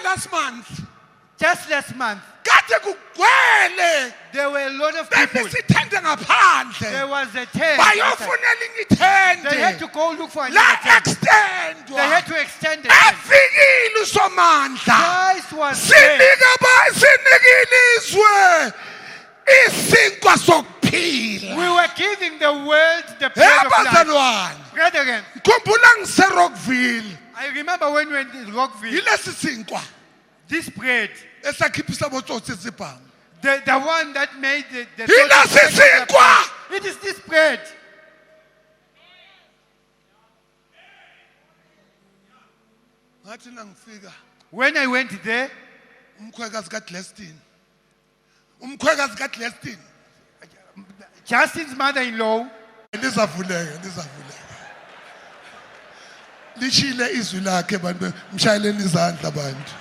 last month. Just last month, Kade kugcwele. there were a lot of people. Besithende There ngaphandle. was a tent. Bayofunela ingithende. They had to go look for La another tent. extendwa. They had to extend the tent. Afikile uSomandla. Christ was there. Sinikile izwe isinkwa sokuphila. We were giving the world the bread of life. Bazalwane. Brethren, Khumbula ngise Rockville. I remember when we went in Rockville, Yilesi sinkwa this bread, esakhiphisa botsotsi zibhamu. the one that made the Yilesi sinkwa. it is this bread. Ngathi nangifika When I went there, umkhwekazi kaGlaston. Umkhwekazi kaGlaston. Justin's mother-in-law, Nizavuleka. Lishile izwi lakhe bantu mshayeleni izandla bantu.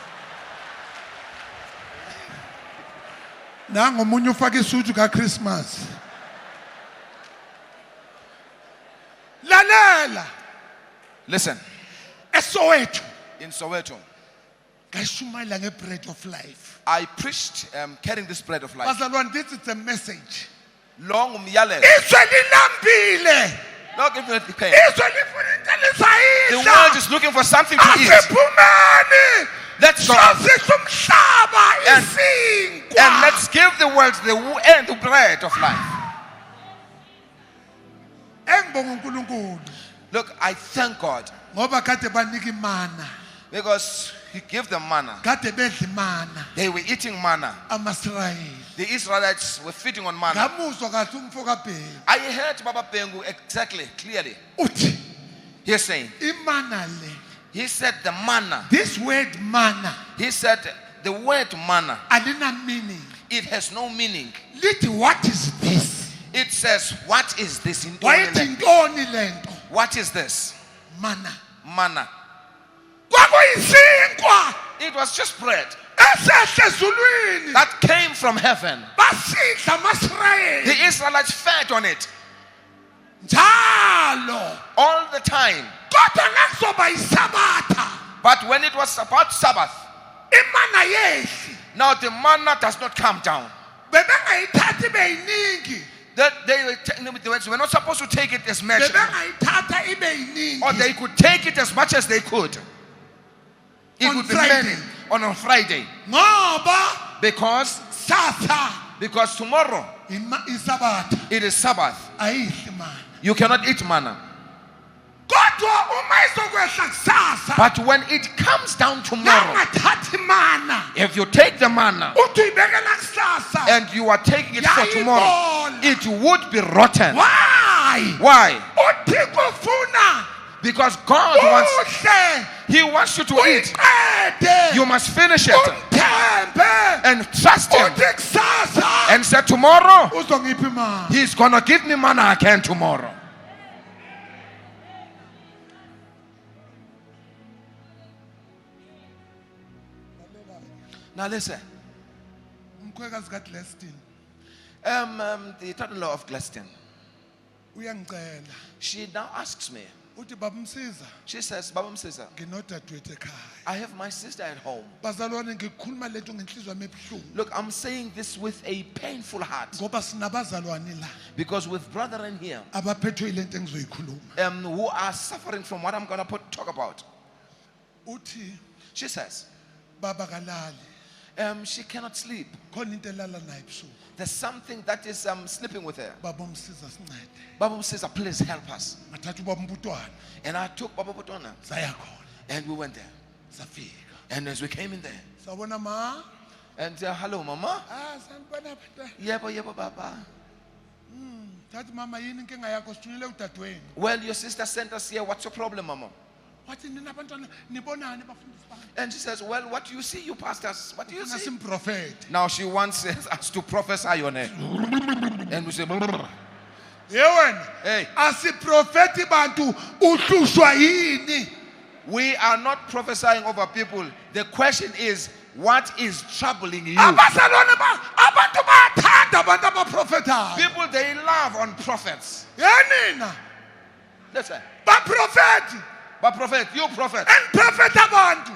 Nango omunye ufaka isudu kaChristmas. Lalela Listen, eSoweto in Soweto, ngashumayela ngebread of life. I preached carrying this bread of life. Bazalwane, this is a message. Long umyalelo. Izwe lilambile. Not giving it the pain. Izwe lifuna into The elizayidla. world is looking for something to eat. Asiphumeni. Let's go Sasihle umhlaba and isinkwa. let's give the world the bread of life. Engibonga uNkulunkulu Look, I thank God ngoba kade banika imana. because He gave them manna. Kade bedla imana They were eating manna. amaSrayeli. The Israelites were feeding on manna. Ngamuzwa kahle umfo kaBheki. I heard Baba Bengu exactly, clearly. Uthi He's saying, imana le. he said the manna. This word mana He said the word manna. alina meaning. It has no meaning. Lithi what is this? It says, what is this in Wayethi ntoni lento? What is this? Mana. Manna. Kwakuyisinkwa It was just bread esehle ezulwini. that came from heaven. Basidla amaSrayeli. The Israelites fed on it Njalo. all the time. Kodwa ngakuzoba yiSabatha. But when it was about Sabbath, Imana yehli. now the manna does not come down. Bebengayithathi beyiningi. That they were not supposed to take it as much, Bebengayithatha ibe or yiningi. they could take it as much as they could. It On would be Friday. many on a Friday Ngoba because sasa tomorrow iSabatha it is Sabbath. ayidli mana. You cannot eat manna. Kodwa uma izokwehla kusasa. But when it comes down tomorrow, Nangathathi mana. if you take the manna Uthi uyibekela kusasa. and you are taking it for tomorrow, Yayibola. it would be rotten. Why? Why? Uthixo ufuna Because God wants, uhle He wants you to eat. uyiqede. You must finish it Umthembe. and trust Him Uthi kusasa and say, tomorrow uzongipha imali. He's gonna give me manna again tomorrow. Now listen, Umkhwekazi kaGlaston the daughter-in-law of Glaston, uyangicela. she now asks me, Uthi babamsiza she says, Baba Msisa, nginodadewethu ekhaya. I have my sister at home. Bazalwane ngikhuluma lento ngenhliziyo yami ebuhlungu. Look, I'm saying this with a painful heart Ngoba sinabazalwane la because with brethren here abaphethwe yilento engizoyikhuluma. who are suffering from what I'm gonna talk about. Uthi She says, baba kalali. she cannot sleep. Khona into elala nayo ebusuku. There's something that is sleeping with her. Babamsiza sincede. Baba Msisa, please help us. Ngathatha ubaba uMbutwana And I took Baba Butona saya khona. and we went there. Safika. And as we came in there, Sabona ma. and hello, Mama. Sanibona bantwana. Yebo, Baba. Thathi mama yini inkinga yakho sithunyele udadewenu. Well, your sister sent us here. What's your problem, Mama? Wathi nina bantwana nibonani bafundisi bami. And she says, well, what do you see, you pastors? What do you Ufuna see? simprofeti. Now she wants us to prophesy on her. And we say, "Brrr." Yewena. Hey, Asiprofeti bantu uhlushwa yini? we are not prophesying over people. The question is, what is troubling you? Abazalwane abantu bayathanda abantu abaprofetayo. People, they love on prophets. Yenina Listen, baprofeti but prophet, you prophet, and prophet abantu.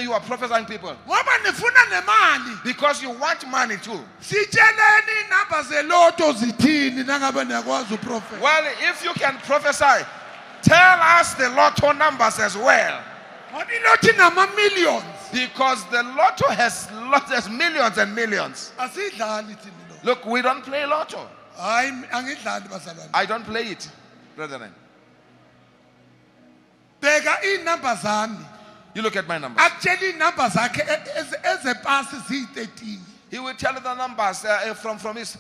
you are prophesying people? Ngoba nifuna nemali. Because you want money too. Sitsheleni inamba zeloto zithini nangabe niyakwazi uprofeta. Well, if you can prophesy, tell us the lotto numbers as well. Ngoba iloto inama millions. Because the lotto has millions and millions. Asidlali thina lo. Look, we don't play lotto. Hayi angidlali bazalwane. I don't play it, brethren. Bheka inamba zami. You look at my numbers. Akutshela inamba zakhe ezepasi ziyi13. He will tell the numbers from his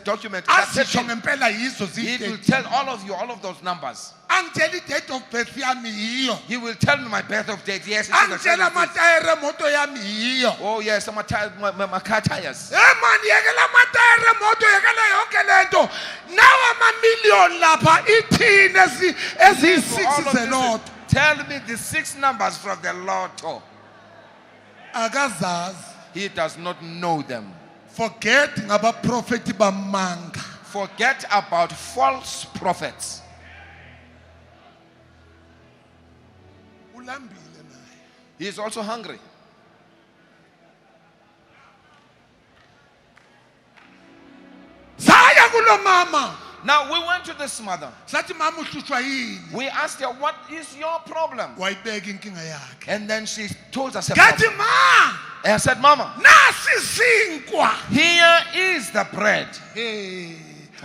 document. Asisho ngempela yizo He will ziyi13. tell all of those numbers. Angitshela date of birth yami yiyo. He will tell me my birth of date. Yes, it is the same Angitshela as this. amatayere emoto yami yiyo. Oh yes, my car tires. Man, yekela amatayere emoto yekela yonke lento. Nawa ama million lapha ithini ezi6 All of this, zeloto. tell me the 6 numbers from the lotto. Akazazi. He does not know them. Forget ngabaprofeti bamanga. Forget about false prophets. Ulambile naye. He is also hungry. Saya kulo mama. Now we went to this mother. Sathi mama uhlushwa yini? We asked her, what is your problem? Wayibeka inkinga yakhe. And then she told us her Kathi problem. ma, And I said, Mama, nasi sinkwa. here is the bread. Hey.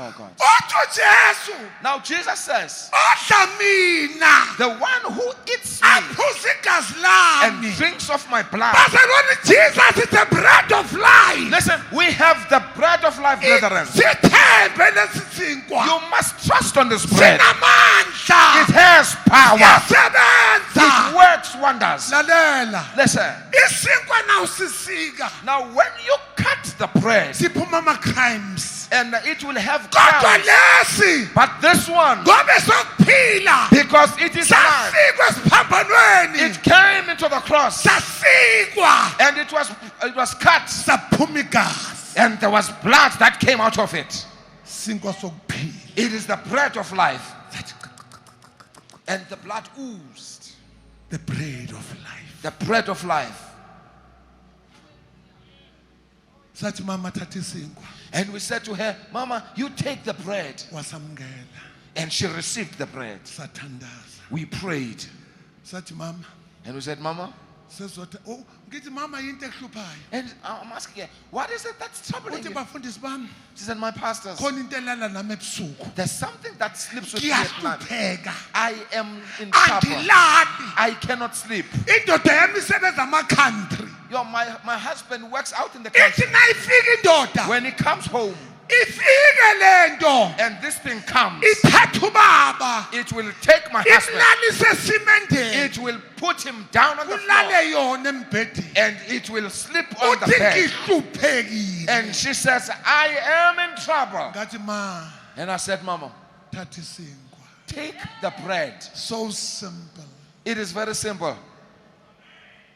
Oh God. Otho Jesu, Now Jesus says, odla mina. the one who eats me Aphuza igazi and lami. drinks of my blood. Bazalwane, Jesus is the bread of life. Listen, we have the bread of life, brethren. Sithembe lesi sinkwa. You must trust on this bread. Sinamandla. It has power. It Siyasebenza. works wonders. Lalela. Listen, Isinkwa na usisika. now when you cut the bread, Siphuma ama crimes. and it will have Kodwa crowns, lesi but this one, ngobe sokuphila. because it is alive, Sasikwa esiphambanweni. it came into the cross, Sasikwa. and it was cut, Saphuma igazi. and there was blood that came out of it. Sinkwa sokuphila. It is the bread of life, and the blood oozed. The bread of life. The bread of life. Sathi mama thatha isinkwa. And we said to her, Mama, you take the bread. Wasamukela. And she received the bread. Sathandaza. We prayed. Sathi mama, And we said, Mama, sezotha oh ngithi mama yinto ekuhluphayo. and I'm asking her, what is it that's troubling Uthi you? bafundisi bami, She said, my pastors, khona into elala nami ebusuku. there's something that sleeps with me at night. Ngiyahlupheka. I am in trouble. Angilali. I cannot sleep. Indoda yami isebenza ama-country. My husband works out in the country. Ithi nayifika indoda, When he comes home ifike le nto, and this thing comes, ithatha ubaba, it will take my husband. imlalise esimendeni, It will put him down on the floor. kulale yona embhedeni. And it will sleep on the Uthi bed. ngihluphekile. And she says, I am in trouble. Ngathi ma, And I said, Mama, thatha isinkwa. take the bread. So simple. It is very simple.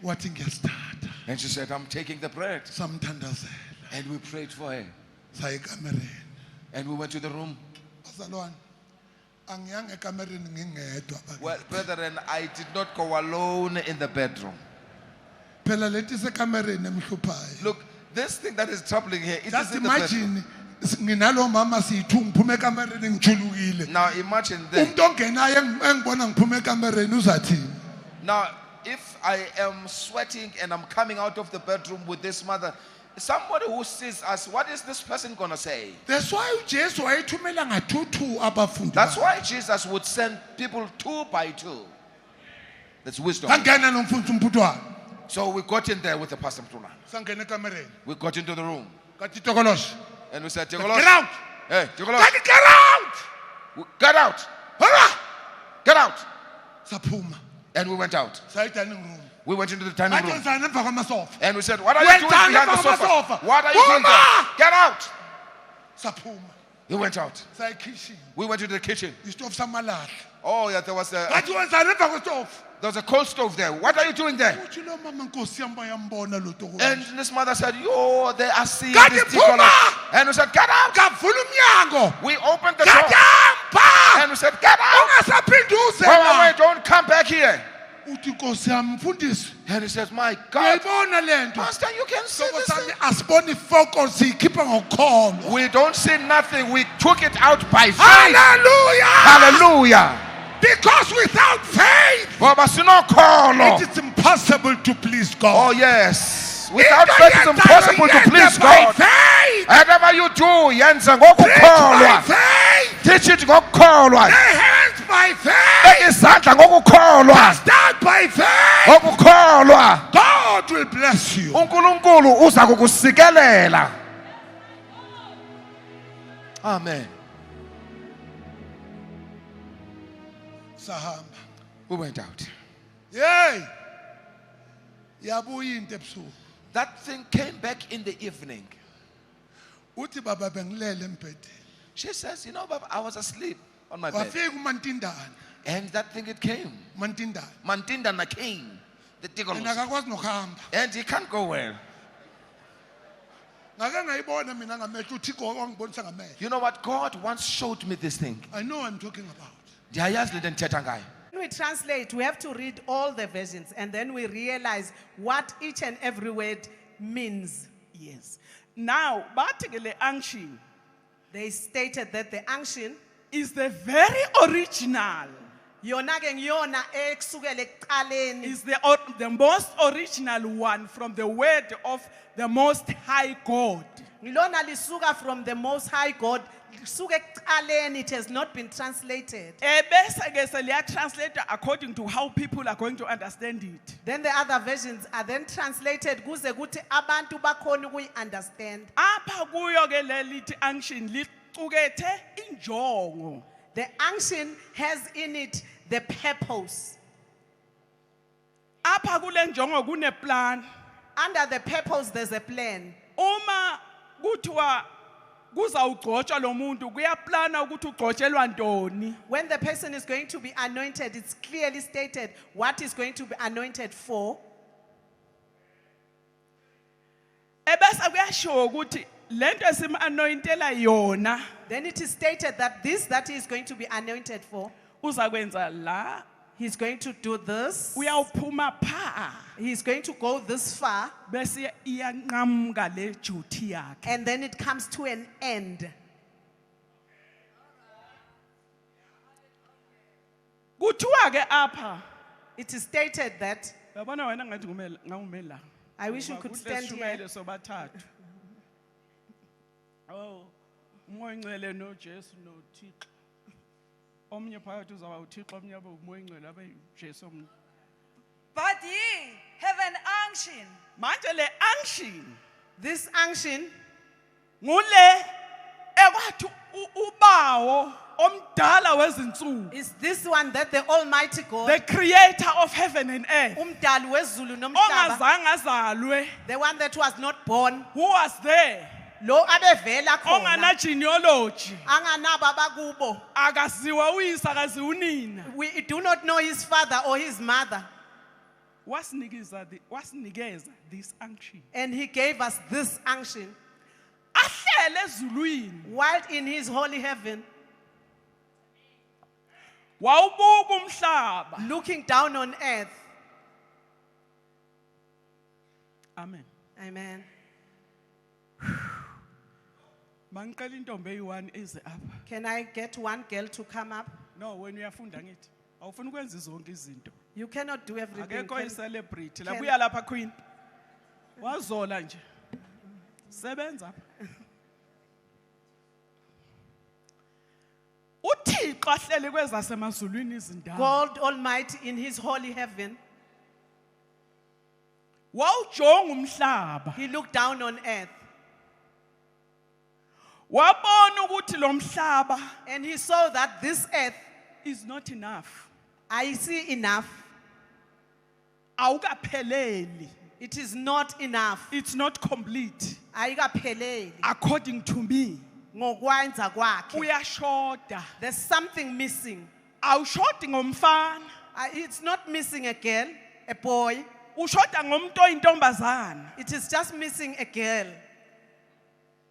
Wathi ngiyasithatha. And she said, I'm taking the bread. Samthandazela. And we prayed for her. Saya ekamereni. And we went to the room. Bazalwane, angiyanga ekamereni ngingedwa. Well, brethren, I did not go alone in the bedroom. Phela lento isekamereni emhluphayo. Look, this thing that is troubling here, it Just is in the bedroom. imagine nginalo mama siyi-2 ngiphume ekamereni ngijulukile. Now imagine this. Umuntu ongenayo engibona ngiphume ekamereni uzathini? Now, if I am sweating and I'm coming out of the bedroom with this mother, somebody who sees us, what is this person going to say? That's why uJesu wayethumela nga-2 abafundi. That's why Jesus would send people 2 by 2. That's wisdom. Sangena nomfundisi umphuthwana. So we got in there with the Pastor Mtula. Sangena ekamereni. We got into the room. Kathi Tokolosh. And we said, Get Tigolos, out. hey, Tigolos, Kathi get out. get out, Hara. get out. Saphuma. And we went out. Saya dining room. We went into the dining room. Ngajonsana emva kwamasofa. And we said, what are Well you doing done, behind the Mama sofa? Sofa. What are you doing there? Mama! Get out. Saphuma. We went out. Saya kitchen. We went into the kitchen. Isitofu samalahle. Oh, yeah, there was Ngathi wenzani emva kwesitofu? a coal stove there. What are you doing there? Uthi lo mama Nkosi yami bayambona lo Tokolosh. And this mother said, yo, they are seeing Kathi this phuma! Tigolos. And we said, get out. Kavula umnyango. We opened the door. Ngajamba. And we said, get out. Ungasaphindi uze Wait, la. wait, don't come back here. uthi Nkosi yami mfundisi And he says, my God, uyayibona lento Pastor, you can see soko this sami thing. asibona ifoko siyikhipha ngokukholwa We don't see nothing. We took it out by faith. hallelujah Hallelujah. because without faith Ngoba sinokholo. it is impossible to please Oh God yes. Without Into faith it's yenzayo impossible to yenze please by God. faith. Whatever you do, yenza Preach by ngokukholwa. faith. Teach it ngokukholwa. Lay hands by faith. Beka izandla ngokukholwa. Start by faith. Ngokukholwa. God will bless you. uNkulunkulu uza kukusikelela. Amen. Sahamba. We went out. Yay. Yabuya into ebusuku. That thing came back in the evening. Uthi baba bengilele embhedeni. She says, you know, Baba, I was asleep on my bed. Wafika uMantindana. And that thing, it came. Mantindana. Mantindana came. The Yena Tigos. akakwazi nokuhamba. And he can't go well. Ngake ngayibona mina ngamehlo uThixo wangibonisa ngamehlo. You know what? God once showed me this thing. I know what I'm talking about. Ndiyayazi le nto ndithetha ngayo. When we translate, we have to read all the versions and then we realize what each and every word means. Yes. Now, bathi ke le unction They stated that the unction is the very original. yona ke ngiyona ekusukela ekuqaleni Is the most original one from the word of the Most High God. ngilona lisuka from the Most High God lisuka ekuqaleni. It has not been translated. Bese ke seliya translate according to how people are going to understand it. Then the other versions are then translated kuze kuthi abantu bakhona ukuyi-understand. Apha kuyo ke lelithi unction liqukethe injongo. The unction has in it the purpose. Apha kule njongo kune plan. Under the purpose there's a plan. Uma kuthiwa kuzawugcotshwa lo muntu kuyaplana ukuthi ugcotshelwa ntoni. When the person is going to be anointed, it's clearly stated what is going to be anointed for. Ebese kuyasho ukuthi lento esim-anointela yona Then it is stated that this that he is going to be anointed for, uzakwenza la, he's going to do this. uyawuphuma pha, He's going to go this far, bese iyanqamuka le duty yakhe. and then it comes to an end. Kuthiwa ke apha, It is stated that, yabona wena ngathi ngawumela. I wish you could stand here. Sobathathu. Oh, umoya ngcwele noJesu noThixo. Omnye phakathi uzaba uThixo, omnye abe umoya ngcwele abe uJesu omnye. But ye have an unction Manje le unction This unction ngule ekwathi ubawo omdala wezinsuku, is this one that the Almighty God, the creator of heaven and earth, umdali wezulu nomhlaba, ongazange azalwe, the one that was not born, who was there, lo abevela khona, ongana genealogy, anganabo abakubo. akaziwa uyise akaziwa unina, We do not know his father or his mother, wasinikeza this unction. and he gave us this unction Ahlele ezulwini, while in his holy heaven, wawubuka umhlaba. looking down on earth. Amen. Amen. Mangicela intombi eyi-1 eze apha. Can I get one girl to come up? No, wena uyafunda ngithi. Awufuni ukwenza zonke izinto. You cannot do everything. Akekho Can- i-celebrity. can- Labuya lapha Queen. Wazola nje. Sebenza apha. uThixo ahlele kwezasemazulwini izindawo. God Almighty in his holy heaven, Wawujonga umhlaba. he looked down on earth Wabona ukuthi lo mhlaba and he saw that this earth, is not enough. I see enough. Awukapheleli. It is not enough. It's not complete. Ayikapheleli According to me. ngokwenza kwakhe. Uyashoda. There's something missing. Awushodi ngomfana. It's not missing a girl, a boy. Ushoda ngomuntu oyintombazana. It is just missing a girl.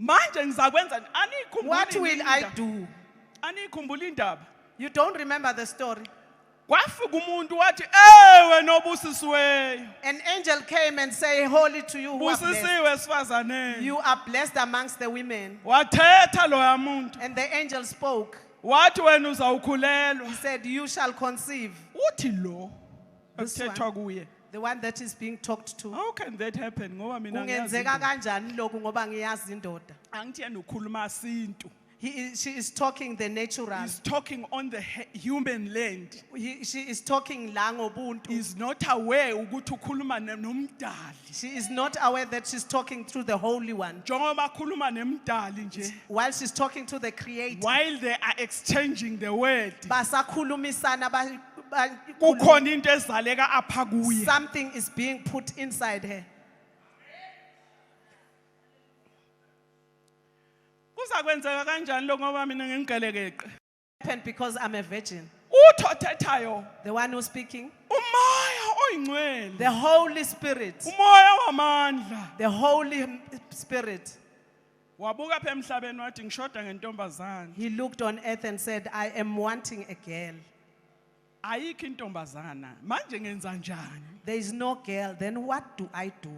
Manje ngizakwenza anikhumbula What will I indaba. do? Anikhumbula indaba. You don't remember the story. Kwafika umuntu wathi ewe nobusisiweyo. An angel came and said, holy to you who are blessed. Busisiwe sifazaneni. You are blessed amongst the women. Wathetha loya muntu. And the angel spoke. Wathi wena uzawukhulelwa. He said, you shall conceive. Uthi lo. This Akuthethwa kuye. The one that is being talked to. How can that happen? Ngoba mina ngiyazi. Kungenzeka kanjani lokhu ngoba ngiyazi indoda. Angithi yena ukhuluma isintu. She is talking the natural. He's talking on the human land. She is talking la ngobuntu. He's not aware ukuthi ukhuluma nomdali. She is not aware that she's talking through the Holy One. Njengoba khuluma nemdali nje. While she's talking to the Creator. While they are exchanging the word. Basakhulumisana Kukhona into ezaleka apha kuye. Something is being put inside her. Kuzakwenzeka kanjani lo ngoba mina ngingigelekeqe. Happened because I'm a virgin. Uthothethayo. The one who's speaking. Umoya oyingcwele. The Holy Spirit. Umoya wamandla. The Holy Spirit. Wabuka phe emhlabeni wathi ngishoda ngentombazana. He looked on earth and said, I am wanting a girl. Ayikho intombazana. Manje ngenza njani? There is no girl. Then what do I do?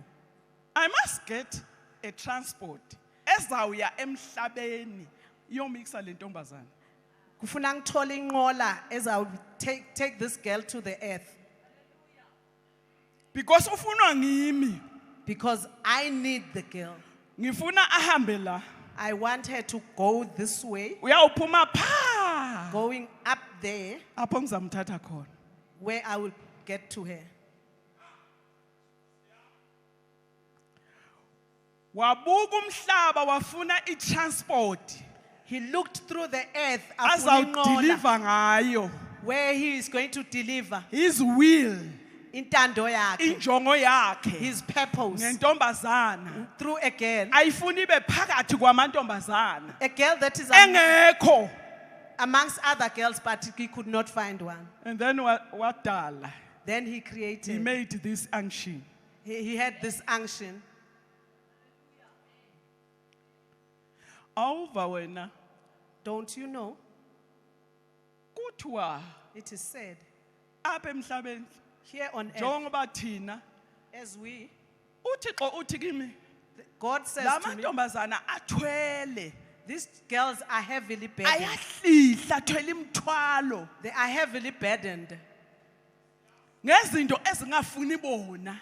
I must get a transport. Ezawuya emhlabeni yomixa le ntombazana. Kufuna ngithole inqola ezawu take this girl to the earth. Because ufunwa ngimi. Because I need the girl. Ngifuna ahambe la. I want her to go this way. Uyawuphuma pha. Going up there. Apho ngizamthatha khona. Where I will get to her. Wabuka umhlaba wafuna i-transport. He looked through the earth Azawudeliver ngayo. where he is going to deliver His will. intando yakhe, Injongo yakhe. his purpose Ngentombazana. through a girl. Ayifuni ibe phakathi kwamantombazana. A girl that is Engekho. amongst other girls, but he could not find one. And then wadala. Then he He created. made this unction. He had this unction. Awuva wena. Don't you know? Kuthiwa It is said apha emhlabeni here on earth, njengoba thina as we, uThixo uthi kimi God says la to me, mantombazana athwele these girls are heavily burdened. ayahlihla athwele imthwalo They are heavily burdened ngezinto ezingafuni bona.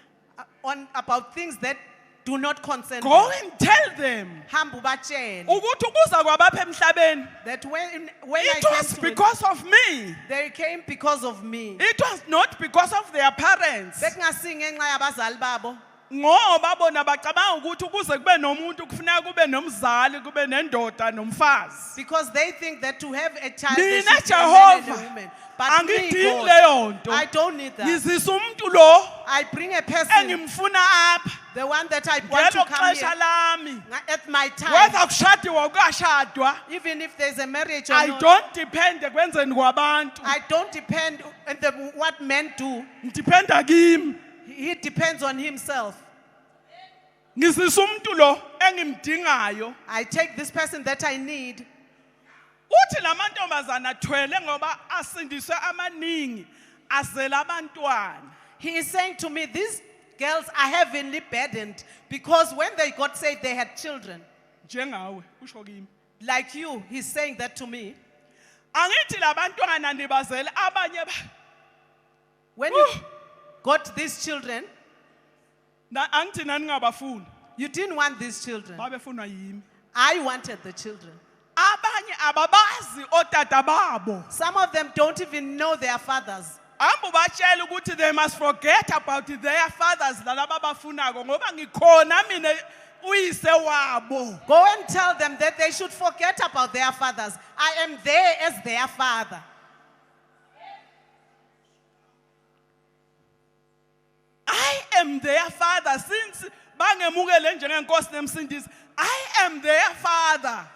on about things that do not concern Go them. and tell them Hambu batshele ukuthi ukuza kwabapha emhlabeni that when it I was came to because of me. they came because of me. It was not because of their parents. Bekungasingi ngenxa yabazali babo. Ngoba bona bacabanga ukuthi ukuze kube nomuntu kufuneka kube nomzali kube nendoda nomfazi. Because they think that to have a child, they Mina should be a man and a Jehova woman. But me, angidingi God, leyo nto. I don't need that. Ngizisa umuntu lo I bring a person, engimfuna apha. the one that I want to Ngelo come xesha here lami. at my time. Whether kushadiwa ukashadwa, Even if there's a marriage or I not, don't depend ekwenzeni kwabantu. I don't depend on what men do. Ngidependa kimi. He depends on himself. Ngizisa umuntu lo engimdingayo. I take this person that I need. Uthi lamantombazana athwele ngoba asindiswe amaningi azela abantwana. He is saying to me, these girls are heavenly burdened because when they got saved, they had children. Njengawe usho kimi. Like you, he's saying that to me. Angithi labantwana ndibazela abanye When you got these children, angithi nani ngabafuni. you didn't want these children. Babefunwa yimi. I wanted the children. Abanye ababazi otata babo. Some of them don't even know their fathers. Ambu batshela ukuthi they must forget about their fathers lalaba bafunako ngoba ngikhona mina uyise wabo. Go and tell them that they should forget about their fathers. I am there as their father. I am their father since bangemukele njengenkosi nemsindisi. I am their father.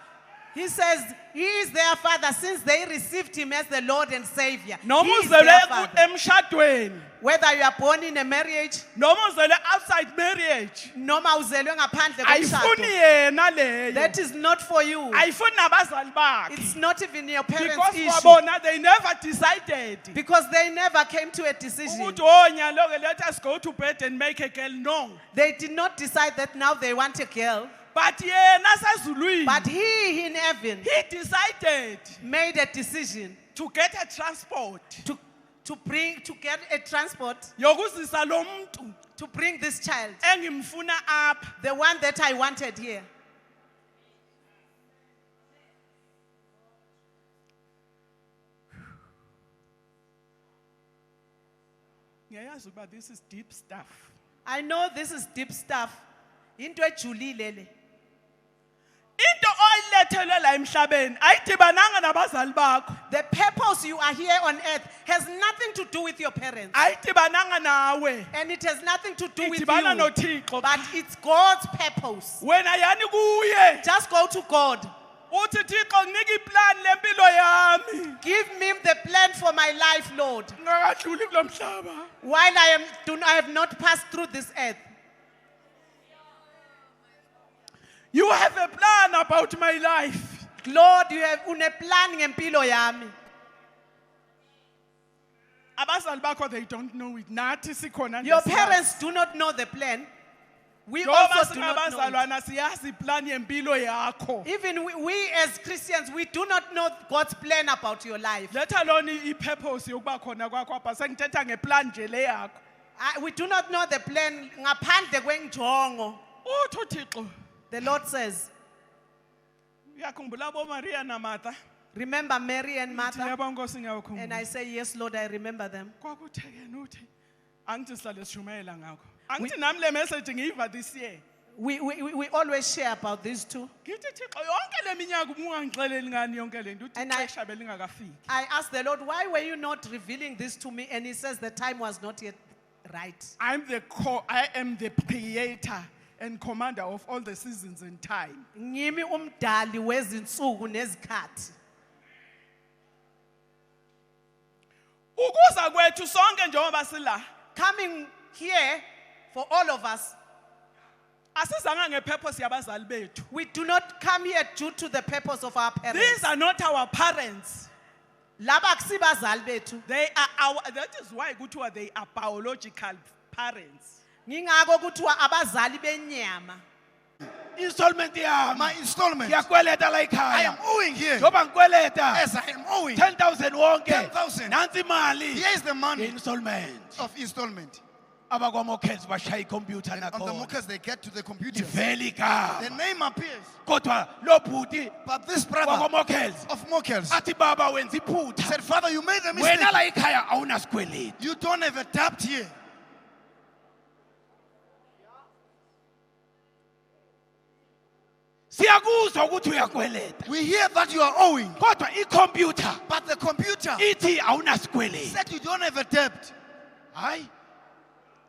He says he is their father since they received him as the Lord and Savior. He Noma is their uzele father. emshadweni, Whether you are born in a marriage, noma uzele outside marriage, noma uzelwe ngaphandle ayifuni komshado, yena leyo. that is not for you. Ayifuni nabazali bakhe. It's not even your parents' Because issue. kwabona they never decided. Because they never came to a decision. Ukuthi oh nyalo let us go to bed and make a girl. No. They did not decide that now they want a girl. But yena sezulwini, But he in heaven he decided made a decision to get a transport. to get a transport Yokuzisa lo muntu to bring this child, engimfuna apha. the one that I wanted here. Ngiyayazi ukuba this is deep stuff. I know this is deep stuff. Into ejulile le. Into oyilethelwe la emhlabeni ayidibananga nabazali bakho. The purpose you are here on earth has nothing to do with your parents. Ayidibananga nawe. And it has nothing to do with Idibana you. noThixo. But it's God's purpose. Wena yani kuye. Just go to God. Uthi Thixo nginika iplan lempilo yami. Give me the plan for my life, Lord. Ngakadluli kulomhlaba. While I have not passed through this earth. You have a plan about my life. Lord, you have une plan ngempilo yami. Abazali bakho they don't know it. Nathi sikhona nje. Your siyazi. parents do not know the plan. We Njengoba also do not know it. singabazalwana siyazi plan yempilo yakho. Even we as Christians, we do not know God's plan about your life. Let alone i-purpose yokuba khona kwakho apha sengithetha ngeplan nje le yakho. We do not know the plan ngaphandle kwenjongo. Uthi uThixo The Lord says, uyakhumbula bo Maria na Martha? remember Mary and Uthi, Martha? yebo Nkosi And ngiyakhumbula. I say, yes, Lord, I remember them. Kwakutheke nuthi angithi sihlale sishumayela ngakho. Angithi nami le message ngiyiva this year. We always share about these two. Ngithi Thixo yonke le minyaka ubungangixeleli ngani yonke le nto uthi And I- ixesha belingakafiki. I asked the Lord, why were you not revealing this to me? And he says the time was not yet right. I am the creator and commander of all the seasons and time. Ngimi umdali wezinsuku nezikhathi. Ukuza kwethu sonke njengoba sila Coming here for all of us, asizanga ngepurpose yabazali bethu. we do not come here due to the purpose of our parents. These are not our parents. Laba akusibazali bethu. They are our, that is why kuthiwa they are biological parents. Ngingako kuthiwa abazali benyama. Installment yami. My installment. Ngiyakweleta la I ekhaya. am owing here. Njoba ngikweleta Yes, I am owing. 10,000 wonke. 10,000. Nansi imali. Here is the money Installment. of installment. Abakwamokels bashaya icomputer And on the nakhona. mockers, they get to the computer. Iveli The igama. name appears. Kodwa lo bhuti But this brother wakwamokels of mockers athi baba wenza iphutha. said, Father, you made a Wena mistake. la ekhaya awunasikweleti. You don't have a debt here. Siyakuzwa ukuthi uyakweleta. We hear that you are owing. Kodwa icomputer But the computer ithi awunasikweleti. said you don't have a debt. Hayi.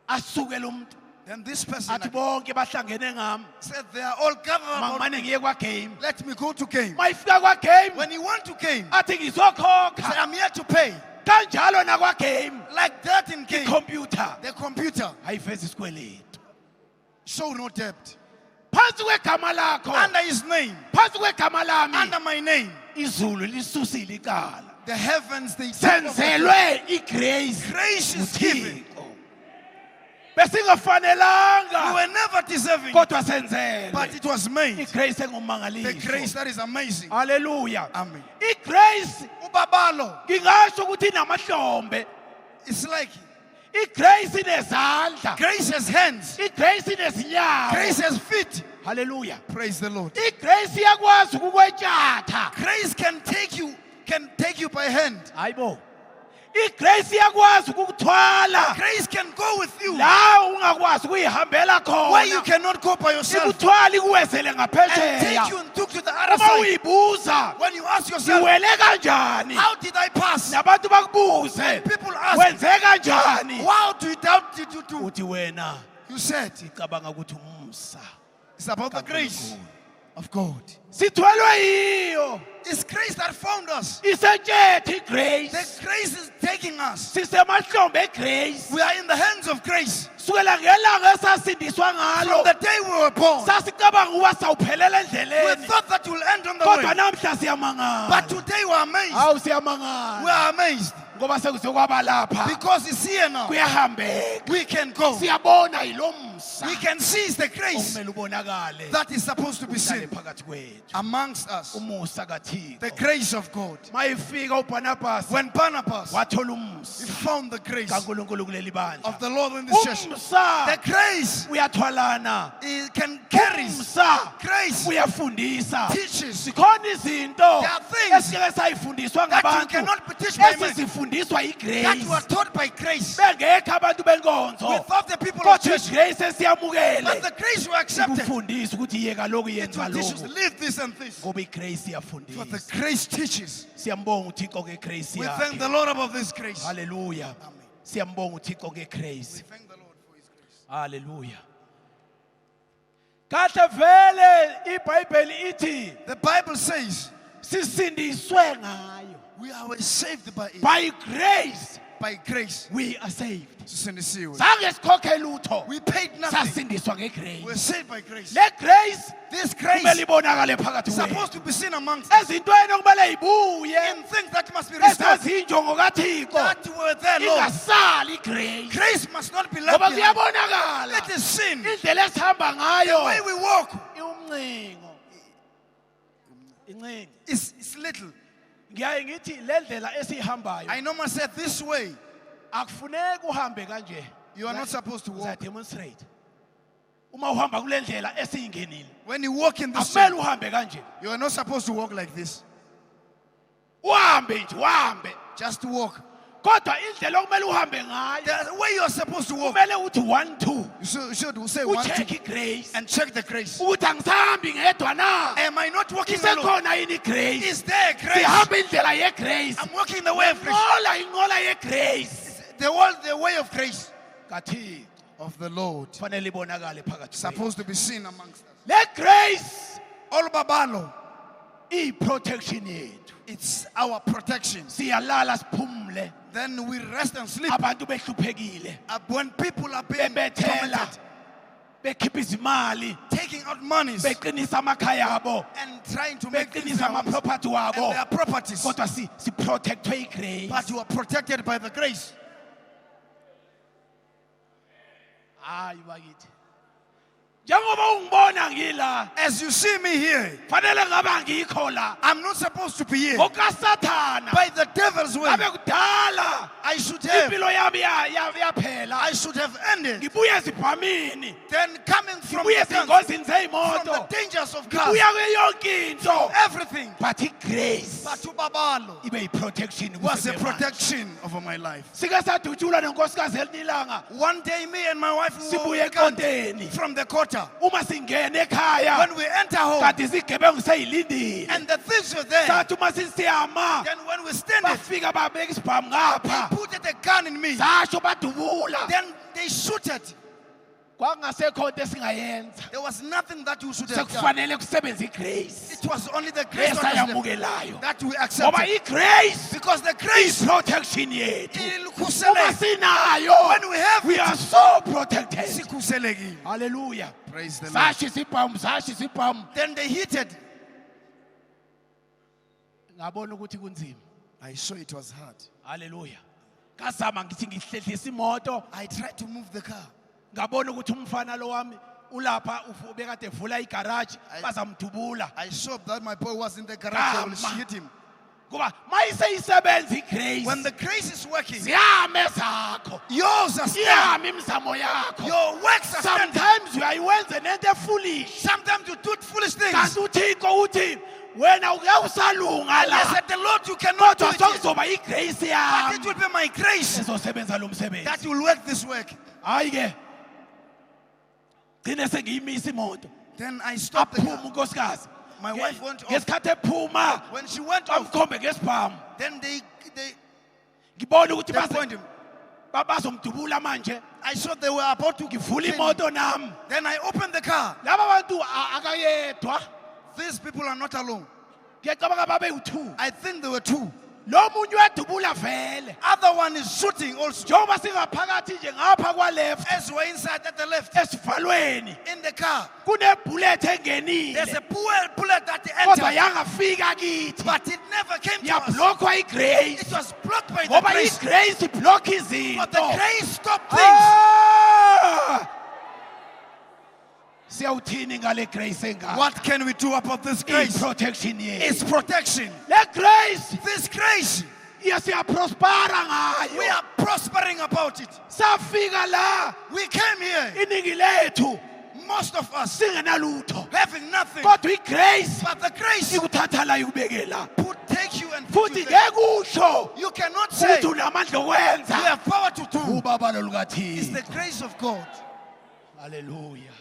Asuke lo muntu. Then this person Athi bonke bahlangene ngami. said, they are all gathered about Mangimane me. ngiye kwa game. Let me go to game. Mayifika kwa game. When he went to game, Athi he said, ngizokhokha. I'm here to pay. Kanjalo na kwa game. Like that in game. Computer. The computer Ayivezi isikweleti. show no debt. Phansi kwegama lakho. Under his name, Phansi kwegama lami. under my name, Izulu lisusile icala. the heavens, they Senzelwe igrace. grace is given. UThixo. Besingafanelanga. You were never deserving, Kodwa senzelwe. but it was made. Igrace The engumangaliso. grace that is amazing. Hallelujah. Amen. Igrace Ubabalo, ngingasho ukuthi inamahlombe. it's like Igrace inezandla. grace has hands, Igrace inezinyawo. grace has feet. Hallelujah. Praise the Lord. Igrace iyakwazi ukukwethatha. Grace can take you by hand. Hayibo. Igrace iyakwazi ukukuthwala. Grace can go with you La ungakwazi ukuyihambela where you khona. cannot go by yourself, Ikuthwala ikuwezele and ngaphesheya. take you and took you to the other Uma side. uyibuza When you ask yourself, ngiwele kanjani? how did I pass? Nabantu bakubuze People ask, wenze kanjani? how did you do? Uthi wena You said, icabanga ukuthi umsa. it's about the grace. of God. Sithwelwe yiyo. It's grace that found us. Isethethe grace. The grace is taking us. Sisemahlombe grace. We are in the hands of grace. Sukela ngelanga esasindiswa From ngalo. the day we were born, Sasicabanga ukuba sawuphelela we endleleni. thought that we'll end on the Kodwa way. namhla siyamangala. But today we are amazed. Hawu siyamangala. We are amazed Ngoba sekuzokwaba lapha. because it's here now. Kuyahambeka. We can go. Siyabona yilomsa. We can seize the grace Okumele ubonakale. that is supposed to be Uhlale seen phakathi kwethu. amongst us. Umusa kaThixo. The grace of God. Mayifika uBarnabas When Barnabas wathola he umsa found the grace kaNkulunkulu kuleli bandla. of the Lord in this church, Umsa the grace uyathwalana. it can carry. Umsa Grace uyafundisa. teaches Sikhona izinto There are things esike sayifundiswa that you ngabantu cannot be taught by men, esizifundiswa that yigrace. you are taught by grace. Bengekho abantu benkonzo. Without the people of Kodwa church, igrace but esiyamukele. the grace you accepted, Ikufundisa ukuthi yeka lokhu it yenza will teach us lokhu. live this and this. Ngoba igrace For the iyafundisa. grace teaches. Siyambonga uThixo ngegrace We thank the yakhe. Lord above this grace. Hallelujah. Amen. Siyambonga uThixo ngegrace. We thank the Lord for his grace. Hallelujah. Kahle vele iBhayibheli ithi The Bible says sisindiswe ngayo. we are saved by it. By grace By grace. we are saved. Sisindisiwe. Zange sikhokhe lutho. We paid nothing. Sasindiswa We're ngegrace. saved by grace. Le grace This kumele grace ibonakale phakathi is kwethu. supposed to be seen amongst us. Ezintweni okumele ibuye. In things that must be restored. Ezazinjongo kaThixo. That were there, Lord. Ingasali grace. Grace must not be left Ngoba behind. ziyabonakala. Let us sin. Indlela esihamba The ngayo. way we walk Umncingo. Incingo. is little. Ngiyaye ngithi le ndlela esihambayo I normally say this way. akufuneki uhambe kanje. You are not supposed to walk. Demonstrate. Uma uhamba kule ndlela esiyingenile. When you walk in this Akumele way, uhambe kanje. you are not supposed to walk like this. Uhambe nje, uhambe. Just to walk. Kodwa indlela okumele uhambe ngayo. The way you are supposed to walk, Kumele uthi 1 2. you should say one, two, Ucheck grace. and check the grace. Ukuthi angisahambi ngedwa na. Am I not walking alone? Isekhona yini grace? Is there grace? Sihamba indlela yegrace. I'm walking the way of grace. Inqola yegrace. The way of grace Kathi of the Lord. fanele ibonakale phakathi. Supposed to be seen amongst us. Le grace All babalo. i-protection yethu. It's our protection. Siyalala siphumule. Then we rest and sleep. Abantu behluphekile. When people are being Bebethela. tormented, Bekhipha izimali. taking out monies Beqinisa amakhaya abo. and trying to make things Beqinisa their homes amaproperty and wabo. their properties. Kodwa si-protectwe yigrace. But you are protected by the grace. Hayi bakithi. Njengoba ungibona ngila, As you see me here, fanele ngaba ngikho la. I'm not supposed to be here. Ngokasathana. By the devil's way, Ngabe kudala I should have yaphela. ended. Ngibuye sibhamini. Then coming from Ngibuye the guns, ezingozini from the zeyimoto. dangers of cars, Ngibuya kuyo yonke into. everything. But igrace But babalo ibe yiprotection was a kusebe manje. protection over my life. Sike sadutshula nenkosikazi elinilanga. One day, me and my wife we Sibuye were gunned enkoteni. from the quarter. Uma singena ekhaya. When we enter home, Kanti isigebengu seyilindile. and the thieves were there. Sathi uma sisiyama. Then when we stand it, Bafika babeka isibhamu they ngapha. put a gun in me. Sasho badubula. Then they shooted. Kwangasekho into esingayenza. There was nothing that you should have done. Sekufanele kusebenza igrace. It was only the grace that we Ngoba accepted. igrace Because the grace protection yethu. Uma ilikhuselekile. sinayo, When we have we it, are so protected. sikhuselekile. Hallelujah. Praise the Lord. Sashi sibhamu. Then they heated. Ngabona ukuthi kunzima. I saw it was hard. Hallelujah. Kazama ngithi ngihlehlisa imoto. I tried to move the car. Ngabona ukuthi umfana lo wami ulapha ubekade evula igarage bazamdubula. I saw that my boy was in the garage. I will Kama. hit him. Ngoba mayiseyisebenza igrace. When the grace is working, Ziyame zakho. yours are standing. Iyami imizamo yakho. Your works are standing. Sometimes uyayiwenza nento foolish. Sometimes you do foolish things. Kanti uThixo uthi wena uyawusalunga I la. said, the Lord, you cannot do Kodwa it. Yet. sokuzoba igrace But it yami will be my grace ezosebenza lo msebenzi. that will work this work. Hayi ke. Gcine sengiyimisa imoto. Then I stopped the Aphuma car. unkosikazi. My wife went off. Ngesikhathi ephuma When she went off, bamkhombe ngesibhamu. then they Ngibona ukuthi point him. bazomdubula manje. I saw they were about to Ngivula kill him. imoto nami. Then I opened the car. Laba bantu akayedwa. these people are not alone. ngiyacabanga babewu-2 I think there were two. lo munye uyadubula vele Other one is shooting also. njengoba singaphakathi nje ngapha kwa-left As we're inside at the left, esivalweni in the car, kunebhulethi there's engenile a bullet that kodwa entered, yangafika kithi but it never came to us. yablokhwa igrace It was blocked by the ngoba grace. igrace iblokha But the izinto grace stopped things. Ah! siyawuthini ngale grace engaka What can we do about this grace? i-protection It's yethu protection. le grace This grace, siyaprospara we ngayo are prospering about it. safika la We came here, iningi lethu most of us, singenalutho having nothing. kodwa igrace But the grace ikuthatha la ikubeke la take you and put futhi you there. ngeke usho You cannot say ukuthi you unamandla okwenza have power to do. ubaba lo It's the lukathixo grace of God. haleluya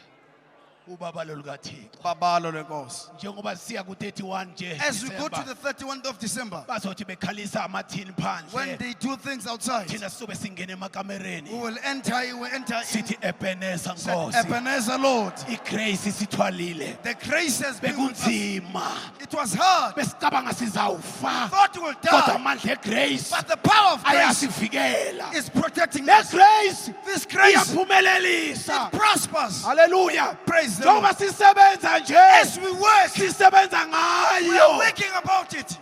ubaba lo lukathixo Babalo lenkosi. njengoba siya ku-31 nje As we go to December, the 31th of December, bazothi bekhalisa amathini when phandle they do things outside, thina sizobe singena emakamereni we will enter in. sithi ebeneza Said, nkosi Ebenezer, Lord. igrace isithwalile The grace has been with us. bekunzima It was hard. besicabanga sizawufa Thought we will kodwa die. amandla egrace But the power of grace ayasivikela is protecting le us. grace This grace, iyaphumelelisa it prospers. haleluya Praise the njengoba Lord. sisebenza nje As we work, sisebenza we are ngayo working about it.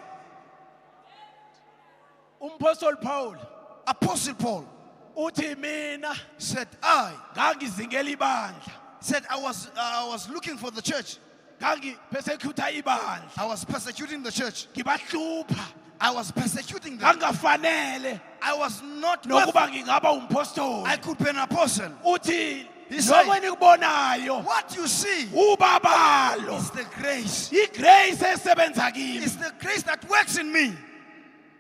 umpostoli Paul Apostle Paul uthi mina said, I ngangizingela ibandla said I was looking for the church. ngangipersecute ibandla I was persecuting the church. ngibahlupha I was persecuting them. ngangafanele I was not worth nokuba it. ngingaba I umpostoli could be an apostle. uthi He said, lokho enikubonayo what you see ubabalo is the grace. igrace esebenza kimi It's the grace that works in me.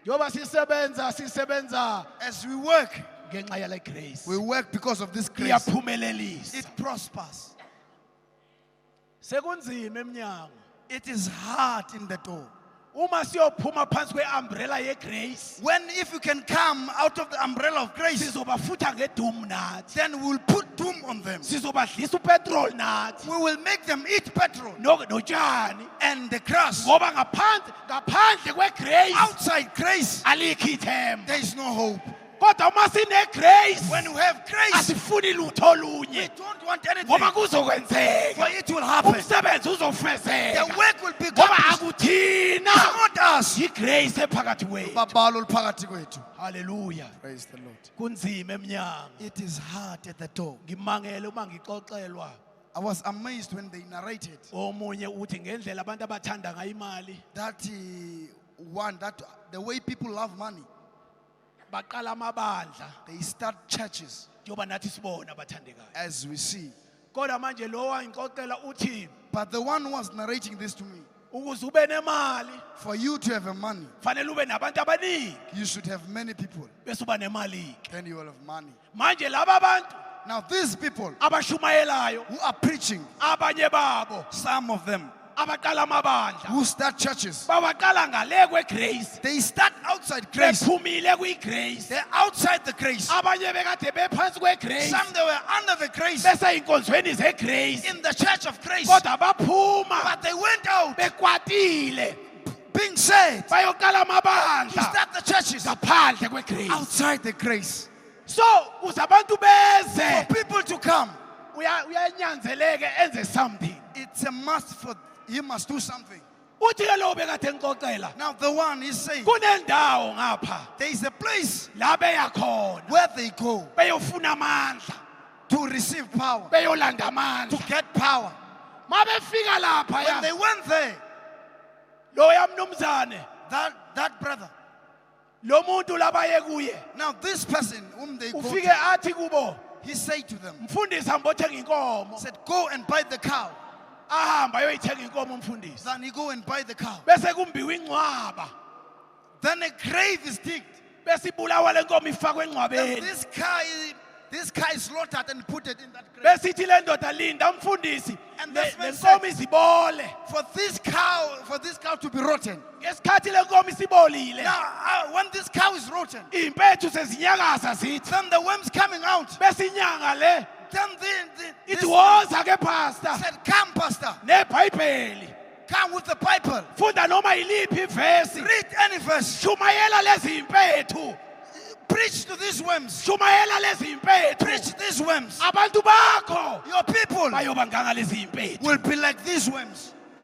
njengoba sisebenza As we work, ngenxa yale grace we work because of this grace. iyaphumelelisa It prospers. sekunzima eminyango It is hard in the door. uma siyophuma phansi kwe-umbrella yegrace If you can come out of the umbrella of grace, sizobafutha ngedumu nathi then we'll put doom on them. sizobadlisa upetrol nathi We will make them eat petrol notshani and the grass. ngoba ngaphandle kwegrace Outside grace, alikho ithemba there is no hope. kodwa uma sinegrace When we have grace, asifuni lutho we olunye don't want anything, ngoba for kuzokwenzeka it will happen. umsebenzi The uzofezeka work will be ngoba accomplished. akuthina It's not us. yigrace ephakathi kwethu Babalo phakathi kwethu. haleluya Praise the Lord. kunzima emnyango It is hard at the door. ngimangele uma ngixoxelwa I was amazed when they narrated omunye uthi ngendlela abantu abathanda ngayo imali that the way people love money, baqala amabandla they start churches, njengoba nathi sibona abathandekayo as we see. kodwa manje lo wangixoxela uthi But the one who was narrating this to me, ukuze ube nemali for you to have a money, fanele ube nabantu abaningi you should have many people. bese uba nemali Then you will have money. manje laba bantu Now these people abashumayelayo who are preaching, abanye babo some of them abaqala amabandla who start churches, babaqala ngale kwegrace they start outside grace. bephumile kwigrace They're outside the grace. abanye bekade bephansi kwegrace Some they were under the grace bese inkonzweni zegrace in the church of grace, kodwa baphuma but they went out bekwatile being saved bayoqala to amabandla start the churches ngaphandle kwegrace outside the grace. so kuze abantu beze For people to come, uyanyanzeleke enze something it's a must for he must do something. uthi ke lo bekade ngixoxela Now the one is saying kunendawo ngapha there is a place la beya khona where they go beyofuna amandla to receive power, beyolanda to amandla get power. ma befika lapha When they went there, lo yamnumzane that brother, lo muntu labaye kuye now this person whom they ufike go, athi kubo he said to them, mfundisi ambothenga inkomo said, go and buy the cow. ahamba ayoyithenga inkomo umfundisi Then he go and buy the cow. bese kumbiwa ingcwaba Then a grave is digged. bese ibulawa lenkomo ifakwe And engcwabeni this guy is slaughtered and put it in that grave. bese ithi le ndoda linda umfundisi And le this man nkomo izibole For this cow to be rotten. ngesikhathi le nkomo isibolile Now, when this cow is rotten, impethu sezinyakaza zithi then the worms coming out. bese inyanga le Then ithi this woza ke pastor said, come, pastor. nebhayibheli come with the Bible. funda noma yiliphi ivesi Read any verse. shumayela lezi impethu Preach to these worms. shumayela lezi impethu Preach these worms. abantu bakho Your people bayoba nganga lezi impethu will be like these worms.